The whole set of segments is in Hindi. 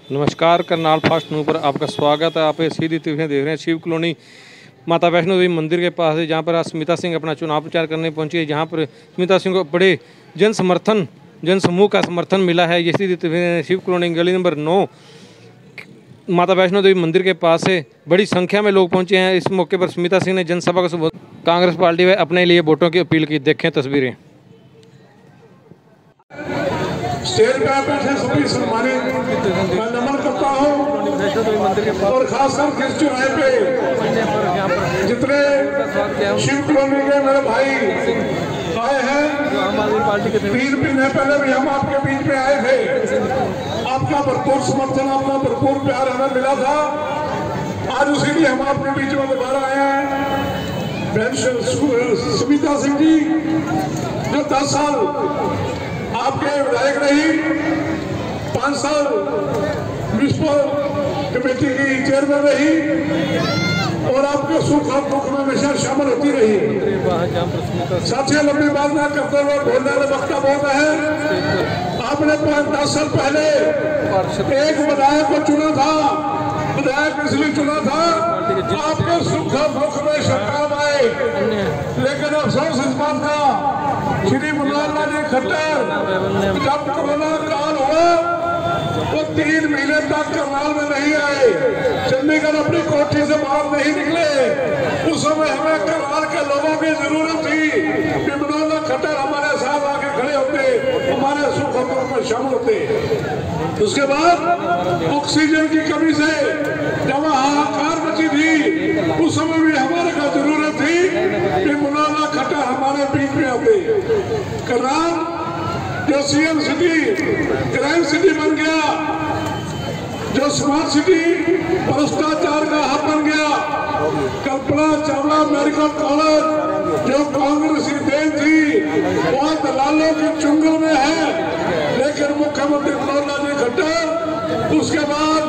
नमस्कार, करनाल फास्ट न्यूज़ पर आपका स्वागत है। आप ये सीधी तस्वीरें देख रहे हैं शिव कॉलोनी माता वैष्णो देवी मंदिर के पास है, जहाँ पर आज स्मिता सिंह अपना चुनाव प्रचार करने पहुंची है। जहाँ पर स्मिता सिंह को बड़े जन समूह का समर्थन मिला है। ये सीधी तस्वीरें शिव कॉलोनी गली नंबर 9 माता वैष्णो देवी मंदिर के पास से बड़ी संख्या में लोग पहुंचे हैं। इस मौके पर स्मिता सिंह ने जनसभा को संबोधित कांग्रेस पार्टी में अपने लिए वोटों की अपील की। देखें तस्वीरें। स्टेज पे बैठे सभी सम्मानित मैं नमन करता हूँ और खासकर किस चौराहे पे जितने शिव कॉलोनी के मेरे भाई आए हैं, 3 महीने पहले भी हम आपके बीच में आए थे। आपका भरपूर समर्थन, आपका भरपूर प्यार हमें मिला था। आज उसी लिए हम आपके बीच में दोबारा आए हैं। स्मिता सिंह जी जो 10 साल आपके विधायक रही, 5 साल म्युनिसिपल कमेटी की चेयरमैन रही और आपके सुख और दुख में हमेशा शामिल होती रही। साथियों, लंबी बात ना करते हुए बोलने वाले वक्ता बहुत है। आपने 5-10 साल पहले एक विधायक को चुना था। विधायक इसलिए चुना था आपके सुख और दुख में काम आए, लेकिन अफसोस इस बात का श्री मनोहर लाल खट्टर जब कोरोना काल हुआ वो 3 महीने तक करनाल में नहीं आए, चंडीगढ़ अपनी कोठी से बाहर नहीं निकले। उस समय हमें करनाल के लोगों की जरूरत थी कि मनोहर लाल खट्टर हमारे साथ आके खड़े होते, हमारे सुख और दुख में शामिल होते। उसके बाद ऑक्सीजन की कमी से जब हाहाकार मची थी, उस समय भी हमारे का जरूरत थी कि मनोहर लाल खट्टर हमारे बीच में आते। करनाल जो सीएम सिटी, क्राइम सिटी बन गया, जो स्मार्ट सिटी भ्रष्टाचार का हब बन गया, कल्पना चावला मेडिकल कॉलेज जो कांग्रेस की देन थी वह दलालों के चुंगल में है। लेकिन मुख्यमंत्री मनोहर लाल खट्टर उसके बाद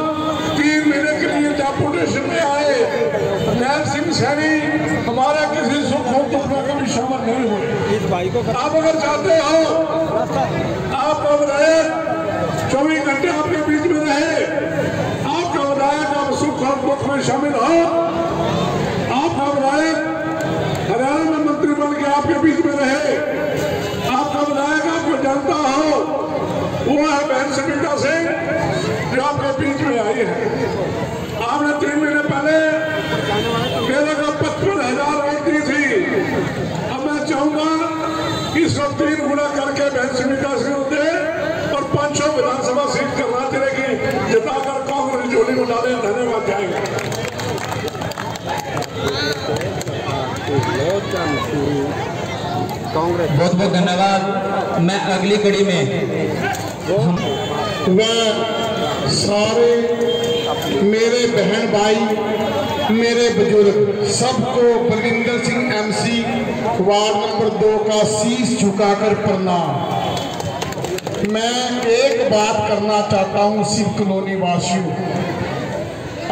3 महीने के लिए डेपुटेशन में आए। नैब सिंह सैनी हमारे किसी सुख और दुख में कभी शामिल नहीं हुए। आप अगर चाहते हो आप विधायक 24 घंटे आपके बीच में रहे, आपका विधायक आप सुख और दुख में शामिल हो, आपका विधायक हरियाणा में मंत्री बन के आपके बीच में रहे, आपका विधायक आपको जानता हो, वो है बहन स्मिता सिंह जो आपके बीच में आई है। आपने 3 महीने पहले मेरे को 55,000 वोट दी थी। अब मैं चाहूंगा इसको 3 गुना करके बहन स्मिता सिंह दे और 500 विधानसभा सीट करना चलेगी, जिताकर कांग्रेस झोली में डाले। धन्यवाद। जाएगा बहुत बहुत धन्यवाद। मैं अगली कड़ी में मैं सारे मेरे बहन भाई, मेरे बुजुर्ग सबको Balwinder Singh MC ward number 2 का शीश झुकाकर प्रणाम। मैं एक बात करना चाहता हूं शिव कॉलोनी वासियों,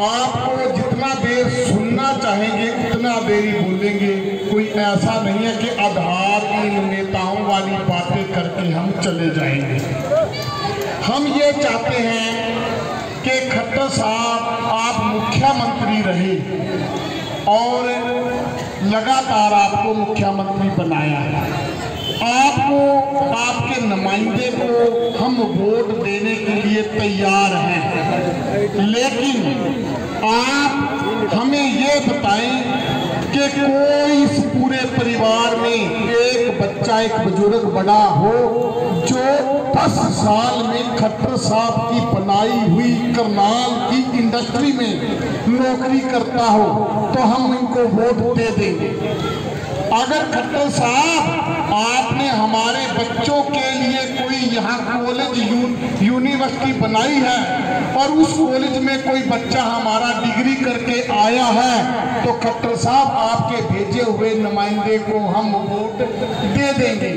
आपको जितना देर सुनना चाहेंगे उतना देर ही बोलेंगे। कोई ऐसा नहीं है कि आधारहीन नेताओं वाली बातें करके हम चले जाएंगे। हम ये चाहते हैं कि खट्टर साहब आप मुख्यमंत्री रहे और लगातार आपको मुख्यमंत्री बनाया है। आपको, आपके नुमाइंदे को हम वोट देने के लिए तैयार हैं, लेकिन आप हमें ये बताएं कि कोई इस पूरे परिवार में एक बच्चा, एक बुजुर्ग बड़ा हो जो 10 साल में खट्टर साहब की बनाई हुई करनाल की इंडस्ट्री में नौकरी करता हो तो हम इनको वोट दे देंगे। अगर खट्टर साहब आपने हमारे बच्चों के लिए कोई यहाँ कॉलेज यूनिवर्सिटी बनाई है और उस कॉलेज में कोई बच्चा हमारा डिग्री करके आया है तो खट्टर साहब आपके भेजे हुए नुमाइंदे को हम वोट दे देंगे।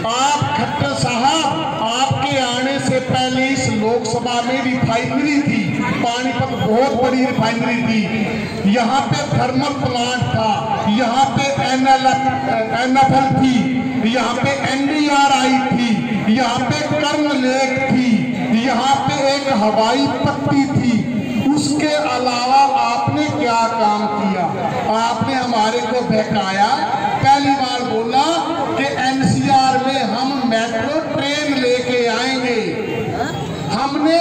आप खट्टर साहब, आपके आने से पहले इस लोकसभा में रिफाइनरी थी, पानीपत बहुत बड़ी रिफाइनरी थी, यहाँ पे थर्मल प्लांट था, यहाँ पे एनएफएल थी, यहाँ पे एनडीआरआई थी, यहाँ पे कर्म लेक थी, यहाँ पे एक हवाई पट्टी थी, उसके अलावा आपने क्या काम किया? आपने हमारे को बहकाया। पहली बार बोला कि एनसीआर में हम मेट्रो ट्रेन लेके आएंगे। हमने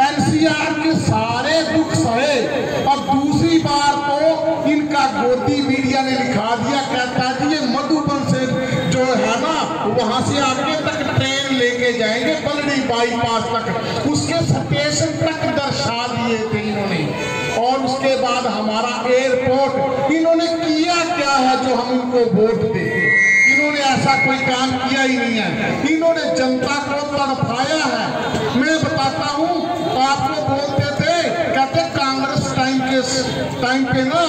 एनसीआर के सारे दुख सहे। अब दूसरी बार तो इनका गोदी मीडिया ने लिखा दिया, कहता है कि ये मधुबन से जो है ना वहां से आगे तक ट्रेन लेके जाएंगे बलड़ी बाईपास तक, उसके स्टेशन तक दर्शा दिए थे इन्होंने। और उसके बाद हमारा एयरपोर्ट इन्होंने किया क्या है जो हम इनको वोट दें? इन्होंने ऐसा कोई काम किया ही नहीं है। इन्होंने जनता को तड़पाया है। मैं बताता हूँ, आपको बोलते थे, कहते कांग्रेस टाइम पे ना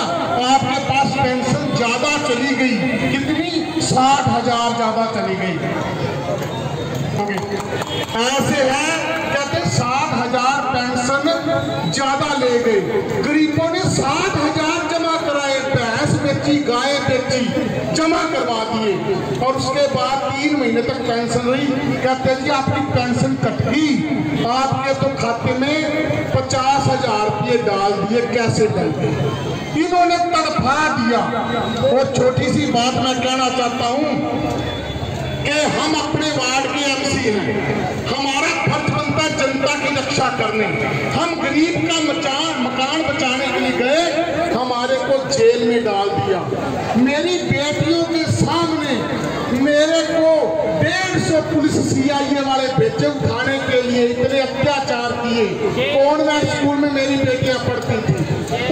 आपके पास पेंशन ज्यादा चली गई। कितनी? 60,000 ज्यादा चली गई। ऐसे है, कहते 60,000 पेंशन ज्यादा ले गए। गरीबों ने 60,000 जमा कराए, भैंस बेची, गाय बेची, जमा करवा दिए। और उसके बाद 3 महीने तक पेंशन रही। कहते जी आपकी पेंशन कट गई, आपके तो खाते में 50,000 रुपये डाल दिए। कैसे डाल दिए? इन्होंने तड़फा दिया। और छोटी सी बात मैं कहना चाहता हूँ कि हम अपने वार्ड के एमसी हैं, हमारा फर्ज बनता है जनता की रक्षा करने। हम गरीब का मकान बचाने के लिए गए, हमारे को जेल में डाल दिया। मेरी बेटियों के सामने मेरे को 150 पुलिस सीआईए वाले भेजे उठाने के लिए, इतने अत्याचार किए। कॉन्वेंट स्कूल में मेरी बेटियां पढ़ती थी,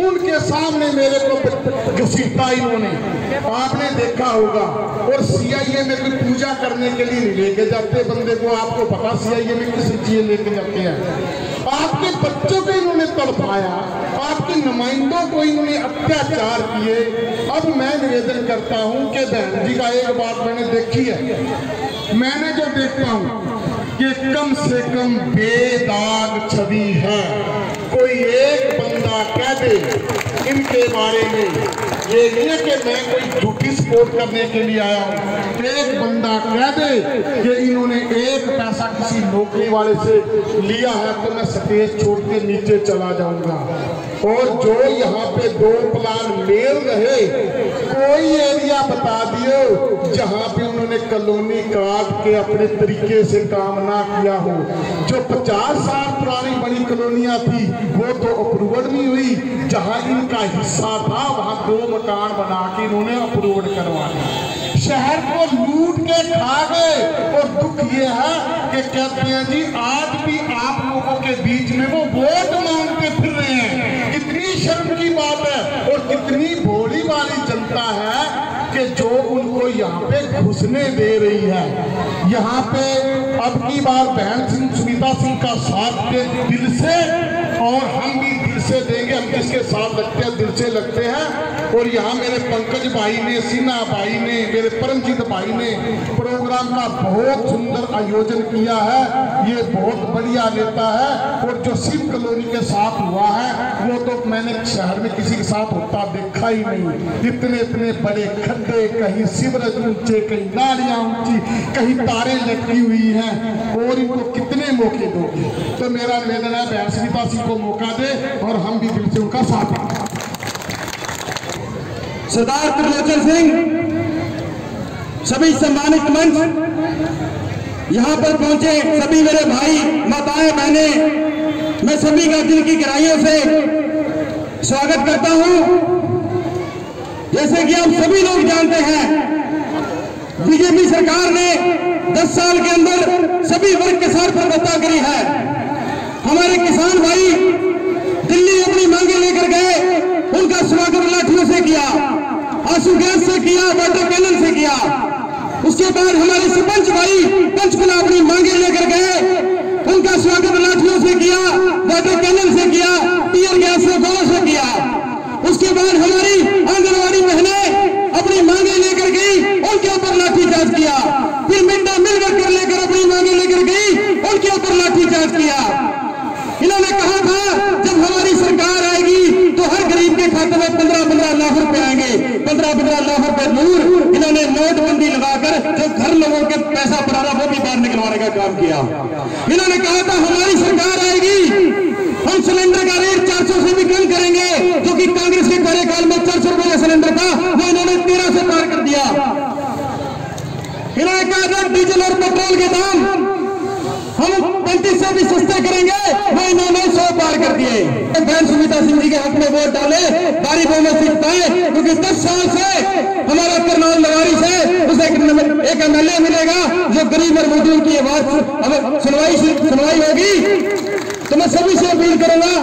उनके सामने मेरे को घसीटा इन्होंने, आपने देखा होगा। और सीआईए में कोई पूजा करने के लिए नहीं लेके जाते बंदे को, आपको पता सीआईए में किस चीज लेके जाते हैं। आपके बच्चों को इन्होंने तड़पाया, आपके नुमाइंदों को इन्होंने अत्याचार किए। अब मैं निवेदन करता हूं कि बहन जी का एक बात मैंने देखी है, मैंने जो देखता हूं कि कम से कम बेदाग छवि है। कोई एक बंदा कह दे इनके बारे में, ये नहीं है कि मैं कोई झूठी सपोर्ट करने के लिए आया हूँ, एक बंदा कह दे कि इन्होंने एक पैसा किसी नौकरी वाले से लिया है तो मैं स्टेज छोड़ के नीचे चला जाऊंगा। और जो यहाँ पे 2 प्लान मेल रहे, कोई एरिया बता दियो जहाँ पे उन्होंने कॉलोनी काट के अपने तरीके से काम ना किया हो। जो 50 साल पुरानी बड़ी कॉलोनियां थी वो तो अप्रूवल नहीं हुई, जहाँ इनका हिस्सा था वहाँ 2 मकान बना के इन्होंने अप्रूवल करवा दिया। शहर को लूट के खा गए। और दुख ये है कि कहते हैं जी आज भी आप लोगों के बीच में वो वोट मांगते फिर रहे हैं। कितनी शर्म की बात है। और कितनी भोली वाली जनता है कि जो उनको यहाँ पे घुसने दे रही है। यहाँ पे अब की बार बहन सिंह सुनीता सिंह का साथ के दिल से, और हम भी दिल से देंगे। हम जिसके साथ लगते हैं दिल से लगते हैं। और यहाँ मेरे पंकज भाई ने, सिन्हा भाई ने, मेरे परमजीत भाई ने प्रोग्राम का बहुत सुंदर आयोजन किया है। ये बहुत बढ़िया नेता है। और जो शिव कॉलोनी के साथ हुआ है वो तो मैंने शहर में किसी के साथ होता देखा ही नहीं। इतने बड़े खड्डे, कहीं सीवरेज ऊंचे, कहीं नालियां ऊंची, कहीं तारें लटकी हुई हैं। और इनको कितने मौके दोगे? तो मेरा निवेदन है बहन सुनीता सिंह को मौका दे और हम भी दिल से उनका साथ दें। सरदार त्रिलोचन सिंह, सभी सम्मानित मंच, यहाँ पर पहुंचे सभी मेरे भाई, माताएं, बहनें, मैं सभी का दिल की गहराइयों से स्वागत करता हूं। जैसे कि आप सभी लोग जानते हैं, बीजेपी सरकार ने 10 साल के अंदर सभी वर्ग के साथ प्रगति करी है। हमारे किसान भाई दिल्ली अपनी मांगे लेकर गए, उनका स्वागत लाठियों से किया, आंसू गैस से किया, वाटर कैनन से किया। उसके बाद हमारे सरपंच भाई पंचकुला अपनी मांगे लेकर गए, उनका स्वागत लाठियों से किया, वाटर कैनन से किया, टीयर गैस से, गोलों से किया। उसके बाद हमारी आंगनवाड़ी बहनें अपनी मांगे लेकर गई, उनके ऊपर लाठीचार्ज किया। फिर मिड डे मील वर्कर लेकर अपनी मांगे लेकर गई, उनके ऊपर लाठीचार्ज किया। इन्होंने कहा था जब हमारी सरकार आएगी तो हर गरीब के खाते में 15-15 लाख रुपए आएंगे। 15-15 लाख रुपए दूर इन्होंने इन्होंने नोटबंदी लगाकर जो घर लोगों के पैसा पड़ा रहा वो भी बाहर निकलवाने का काम किया। इन्होंने कहा था हमारी सरकार आएगी, हम सिलेंडर का रेट 400 से भी कम करेंगे, जो कि कांग्रेस के कार्यकाल में 400 रुपए का सिलेंडर था वो इन्होंने 13 से पार कर दिया। इन्होंने कहा था डीजल और पेट्रोल के दाम हम 35 से भी सस्ते करेंगे, वो इन्होंने 100 पार कर दिए। बहन सुमिता सिंह जी के हक में वोट डाले, भारी बहुमत से जिताए, क्योंकि 10 साल से हमारा करनाल लवारी से उसे एक MLA मिलेगा जो गरीब और मजदूर की आवाज अब सुनवाई होगी। तो मैं सभी से अपील करूंगा,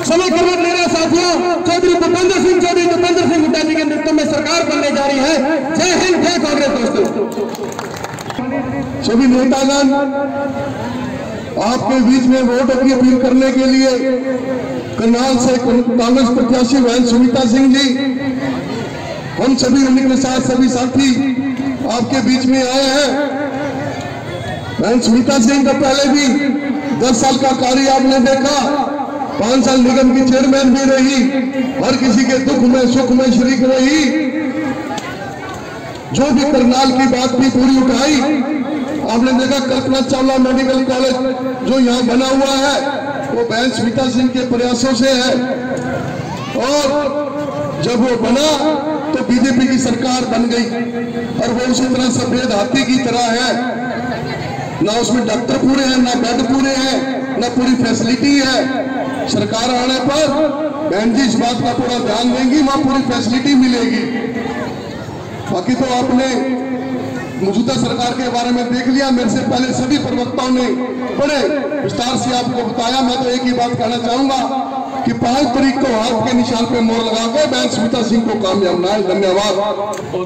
समय करवट ले रहा साथियों, चौधरी भूपेंद्र सिंह हुड्डा जी के नेतृत्व में सरकार बनने जा रही है। जय हिंद, जय कांग्रेस। दोस्तों, सभी नेतागण आपके बीच में वोट की अपील करने के लिए करनाल से कांग्रेस प्रत्याशी बहन सुमिता सिंह जी, हम सभी उनके साथ सभी साथी आपके बीच में आए हैं। बहन सुमिता सिंह का पहले भी 10 साल का कार्य आपने देखा, 5 साल निगम की चेयरमैन भी रही, हर किसी के दुख में सुख में शरीक रही, जो भी करनाल की बात भी पूरी उठाई। आपने देखा कल्पना चावला मेडिकल कॉलेज जो यहाँ बना हुआ है वो बहन सुमिता सिंह के प्रयासों से है, और जब वो बना तो बीजेपी की सरकार बन गई, और वो उसी तरह सफेद हाथी की तरह है, ना उसमें डॉक्टर पूरे हैं, ना बेड पूरे हैं, ना पूरी फैसिलिटी है। सरकार आने पर बहन जी इस बात का पूरा ध्यान देंगी, वहां पूरी फैसिलिटी मिलेगी। बाकी तो आपने मौजूदा सरकार के बारे में देख लिया, मेरे से पहले सभी प्रवक्ताओं ने बड़े विस्तार से आपको बताया। मैं तो एक ही बात कहना चाहूंगा कि 5 तारीख को हाथ के निशान पे मोहर लगा के बहन सुमिता सिंह को कामयाब बनाए। धन्यवाद। और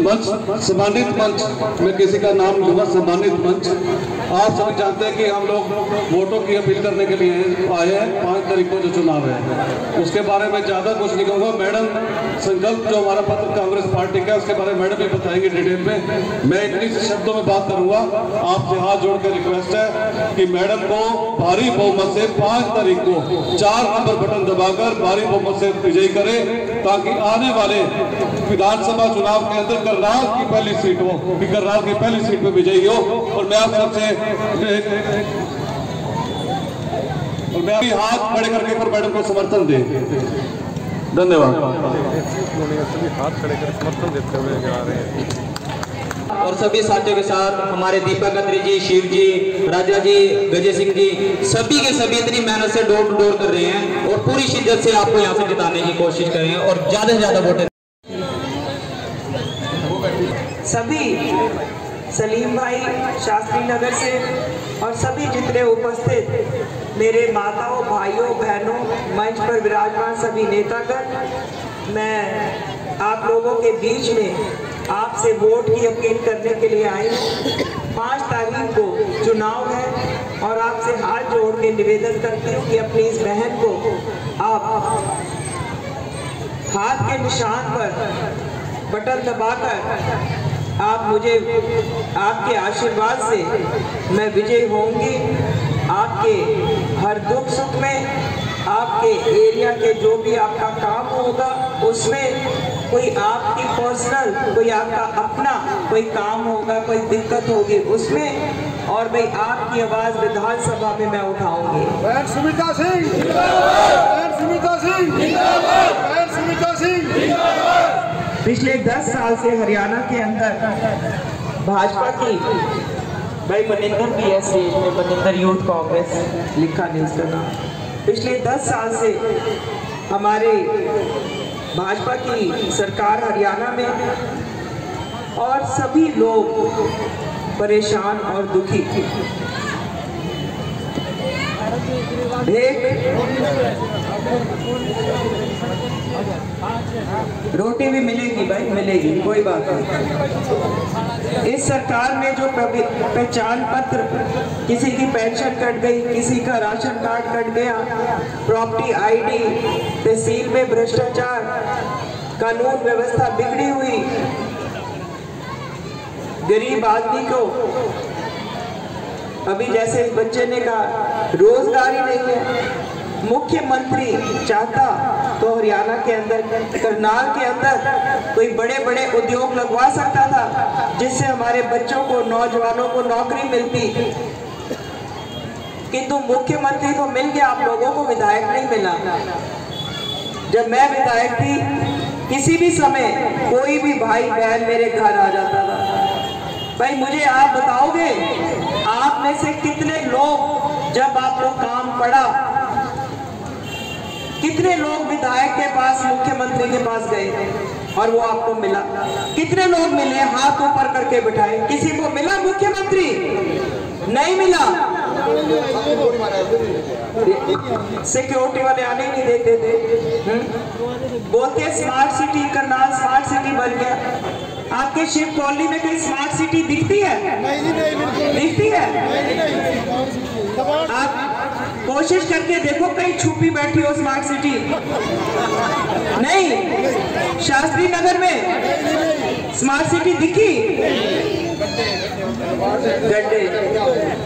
मंच, सम्मानित मंच, मैं किसी का नाम लूंगा, सम्मानित मंच, आप सभी जानते हैं कि हम लोग वोटों की अपील करने के लिए आए हैं। 5 तारीख को जो चुनाव है उसके बारे में ज्यादा कुछ नहीं कहूँगा। मैडम संकल्प जो हमारा पत्र कांग्रेस पार्टी का, उसके बारे में मैडम भी बताएंगे डिटेल में। मैं इतनी शब्दों में बात करूंगा, आपसे हाथ जोड़ के रिक्वेस्ट है कि मैडम को भारी बहुमत से 5 तारीख को 4 नंबर बटन दबाकर भारी बहुमत से विजयी करे, ताकि आने वाले विधानसभा चुनाव के अंदर करनाल की पहली सीट हो, कि करनाल की पहली सीट पे विजयी हो। और मैं आप सबसे हाथ खड़े करके पर मैडम को समर्थन दे। धन्यवाद। हाथ खड़े कर समर्थन देते हुए जा रहे हैं। और सभी साथियों के साथ हमारे दीपक अत्री जी, शिव जी, राजा जी, गजय सिंह जी, सभी के सभी इतनी मेहनत से डोर टू डोर कर रहे हैं और पूरी शिद्दत से आपको यहाँ से जिताने की कोशिश कर रहे हैं और ज्यादा से ज्यादा वोट। सभी सलीम भाई शास्त्री नगर से और सभी जितने उपस्थित मेरे माताओं, भाइयों, बहनों, मंच पर विराजमान सभी नेतागण, मैं आप लोगों के बीच में आपसे वोट की अपील करने के लिए आई। 5 तारीख को चुनाव है और आपसे हाथ जोड़ के निवेदन करती हूँ कि अपनी इस बहन को आप हाथ के निशान पर बटन दबाकर आप मुझे आपके आशीर्वाद से मैं विजयी होंगी। आपके हर दुख सुख में, आपके एरिया के जो भी आपका काम होगा उसमें, कोई आपकी पर्सनल, कोई आपका अपना कोई काम होगा, कोई दिक्कत होगी उसमें, और भाई आपकी आवाज विधानसभा में मैं उठाऊंगी। बहन सुमिता सिंह जिंदाबाद, बहन सुमिता सिंह जिंदाबाद, बहन सुमिता सिंह जिंदाबाद। पिछले 10 साल से हरियाणा के अंदर भाजपा की, भाई मनिंदर भी है स्टेज में, मनिंदर यूथ कांग्रेस लिखा नहीं उसका नाम। पिछले 10 साल से हमारे भाजपा की सरकार हरियाणा में, और सभी लोग परेशान और दुखी। रोटी भी मिलेगी भाई, मिलेगी, कोई बात नहीं। इस सरकार में जो पहचान पत्र, किसी की पेंशन कट गई, किसी का राशन कार्ड कट गया, प्रॉपर्टी आईडी, तहसील में भ्रष्टाचार, कानून व्यवस्था बिगड़ी हुई, गरीब आदमी को अभी जैसे बच्चे ने कहा रोजगार ही नहीं है। मुख्यमंत्री चाहता तो हरियाणा के अंदर, करनाल के अंदर कोई बड़े बड़े उद्योग लगवा सकता था जिससे हमारे बच्चों को, नौजवानों को नौकरी मिलती, किंतु मुख्यमंत्री को मिल गया, आप लोगों को विधायक नहीं मिला। जब मैं विधायक थी, किसी भी समय कोई भी भाई बहन मेरे घर आ जाता था। भाई मुझे आप बताओगे, आप में से कितने लोग जब आपको काम पड़ा, कितने लोग विधायक के पास, मुख्यमंत्री के पास गए और वो आपको मिला? कितने लोग मिले? हाथ ऊपर करके बिठाए। किसी को मिला मुख्यमंत्री? नहीं मिला। सिक्योरिटी वाले आने नहीं देते थे। बोलते smart city, Karnal smart city बन गया। आपके शिव कॉलोनी में कहीं स्मार्ट सिटी दिखती है? नहीं दिखती है। आप कोशिश करके देखो, कहीं छुपी बैठी हो स्मार्ट सिटी? नहीं। शास्त्री नगर में स्मार्ट सिटी दिखी? गड्ढे।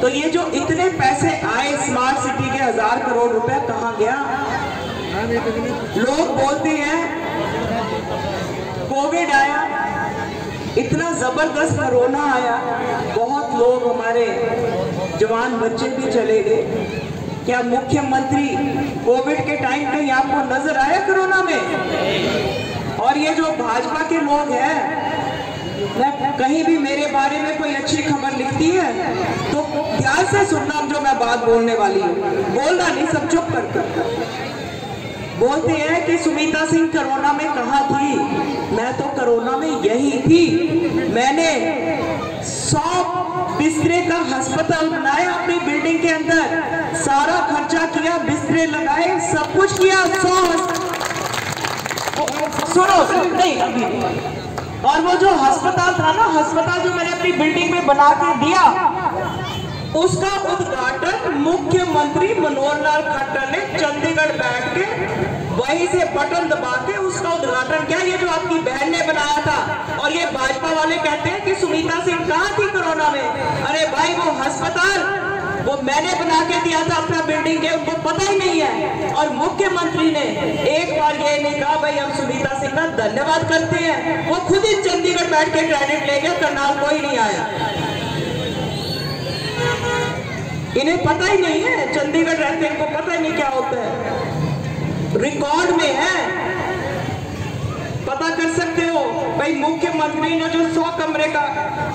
तो ये जो इतने पैसे आए स्मार्ट सिटी के, 1000 करोड़ रुपए कहाँ गया? लोग बोलते हैं कोविड आया, इतना जबरदस्त कोरोना आया, बहुत लोग हमारे जवान बच्चे भी चले गए। क्या मुख्यमंत्री कोविड के टाइम कहीं आपको नजर आया कोरोना में? और ये जो भाजपा के लोग हैं, कहीं भी मेरे बारे में कोई अच्छी खबर लिखती है तो ध्यान से सुनना जो मैं बात बोलने वाली हूँ, बोलना नहीं, सब चुप करके। बोलते हैं कि सुमिता सिंह कोरोना में कहाँ थी? मैं तो कोरोना में यही थी। मैंने 100 बिस्तरे का अस्पताल बनाया अपनी बिल्डिंग के अंदर, सारा खर्चा किया, बिस्तरे लगाए, सब कुछ किया। 100 सुनो नहीं अभी। और वो जो अस्पताल था ना, अस्पताल जो मैंने अपनी बिल्डिंग में बना के दिया, उसका उद्घाटन मुख्यमंत्री मनोहर लाल खट्टर ने चंडीगढ़ बैठ के वहीं से बटन दबा के उसका उद्घाटन किया। ये जो आपकी बहन ने बनाया था। और ये भाजपा वाले कहते हैं कि सुमिता सिंह कहाँ थी कोरोना में? अरे भाई वो अस्पताल वो मैंने बना के दिया था अपना बिल्डिंग के, उनको पता ही नहीं है। और मुख्यमंत्री ने एक बार ये नहीं कहा भाई हम सुमिता सिंह का धन्यवाद करते हैं, वो खुद ही चंडीगढ़ बैठ के क्रेडिट ले गया, करनाल कोई नहीं आया। इन्हें पता ही नहीं है, चंडीगढ़ रहते इनको पता ही नहीं क्या होता है। रिकॉर्ड में है, पता कर सकते हो भाई। मुख्यमंत्री ने जो 100 कमरे का,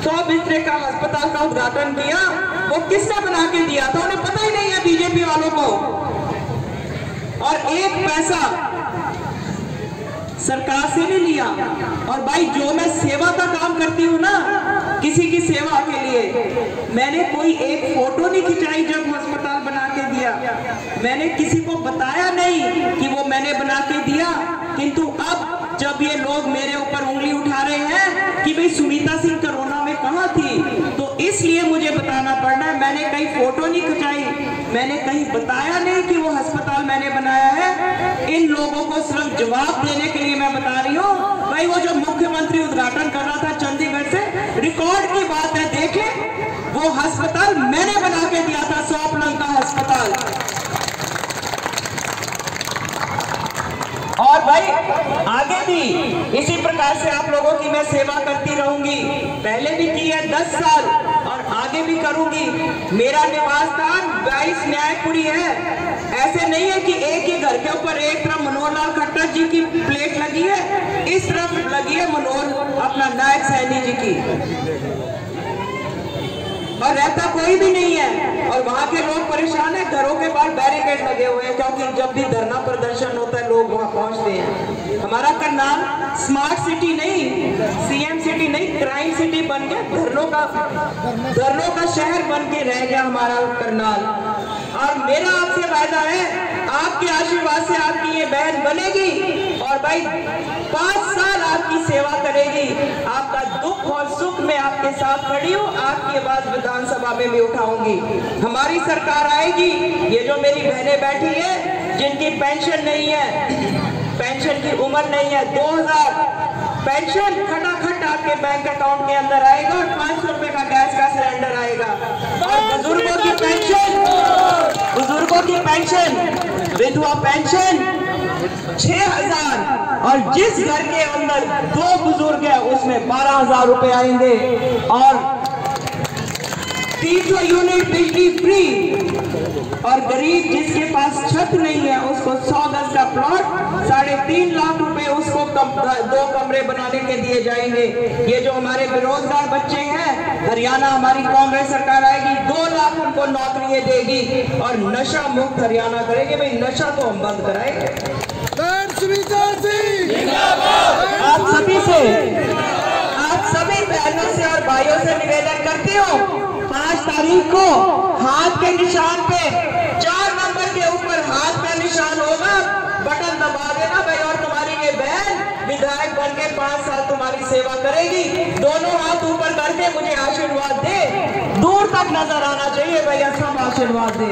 100 बिस्तरे का अस्पताल का उद्घाटन किया, वो किसने बना के दिया था? उन्हें पता ही नहीं है बीजेपी वालों को। और एक पैसा सरकार से नहीं लिया। और भाई जो मैं सेवा का काम करती हूँ ना, किसी की सेवा के लिए, मैंने कोई एक फोटो नहीं खिंचाई जब अस्पताल बना के दिया। मैंने किसी को बताया नहीं कि वो मैंने बना के दिया। किंतु अब जब ये लोग मेरे ऊपर उंगली उठा रहे हैं कि भाई सुमिता सिंह कोरोना में कहाँ थी, तो इसलिए मुझे बताना पड़ रहा है। मैंने कहीं फोटो नहीं खिंचाई, मैंने कहीं बताया नहीं कि वो अस्पताल मैंने बनाया है। इन लोगों को सिर्फ जवाब देने के लिए मैं बता रही हूँ। भाई वो जो मुख्यमंत्री उद्घाटन कर रहा था चंडीगढ़ से, रिकॉर्ड की बात है, देख ले, वो अस्पताल मैंने बना के दिया था, 100 पलंग का अस्पताल। और भाई आगे भी इसी प्रकार से आप लोगों की मैं सेवा करती रहूंगी। पहले भी की है 10 साल और आगे भी करूंगी। मेरा निवास स्थान 22 न्यायपुरी है। ऐसे नहीं है कि एक ही घर के ऊपर एक तरफ मनोहर लाल खट्टर जी की प्लेट लगी है, इस तरफ लगी है मनोहर अपना नायक सैनी जी की, और रहता कोई भी नहीं है। और वहां के लोग परेशान है, घरों के बाहर बैरिकेड लगे हुए हैं, क्योंकि जब भी धरना प्रदर्शन होता है लोग वहां पहुंचते हैं। हमारा करनाल स्मार्ट सिटी नहीं, सीएम सिटी नहीं, क्राइम सिटी बन गया, धरनों का शहर बन के रह गया हमारा करनाल। और मेरा आपसे वायदा है, आपके आशीर्वाद से आपकी ये बहन बनेगी और भाई 5 साल आपकी सेवा करेगी। आपका दुख और सुख में आपके साथ खड़ी हूँ, आपकी आवाज विधानसभा में भी उठाऊंगी। हमारी सरकार आएगी। ये जो मेरी बहनें बैठी है जिनकी पेंशन नहीं है, पेंशन की उम्र नहीं है, 2000 पेंशन खटाखट आपके बैंक अकाउंट के अंदर आएगा और 500 रुपए का गैस का सिलेंडर आएगा। और बुजुर्गों की पेंशन, विधवा पेंशन 6,000 और जिस घर के अंदर 2 बुजुर्ग है उसमें 12,000 रुपए आएंगे और 300 यूनिट बिजली फ्री और गरीब जिसके पास छत नहीं है उसको 100 गज का प्लॉट 3.5 लाख रुपए उसको 2 कमरे बनाने के दिए जाएंगे। ये जो हमारे बेरोजगार बच्चे हैं, हरियाणा हमारी कांग्रेस सरकार आएगी 2 लाख उनको नौकरियां देगी और नशा मुक्त हरियाणा करेंगे। भाई नशा तो हम बंद कराएंगे। आप सभी बहनों से और भाइयों से निवेदन करती हूँ 5 तारीख को हाथ के निशान पे 4 नंबर के ऊपर हाथ पे निशान होगा, बटन दबा देना भाई और तुम्हारी ये बहन विधायक बन के 5 साल तुम्हारी सेवा करेगी। दोनों हाथ ऊपर करके मुझे आशीर्वाद दे, दूर तक नजर आना चाहिए भैया, सब आशीर्वाद दे।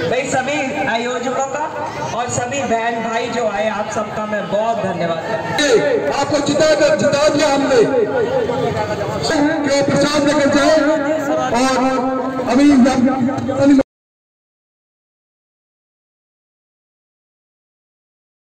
भाई सभी आयोजकों का और सभी बहन भाई जो आए आप सबका मैं बहुत धन्यवाद करता हूं। आपको जिता दिया हमने कि प्रसाद लेकर जाए और अभी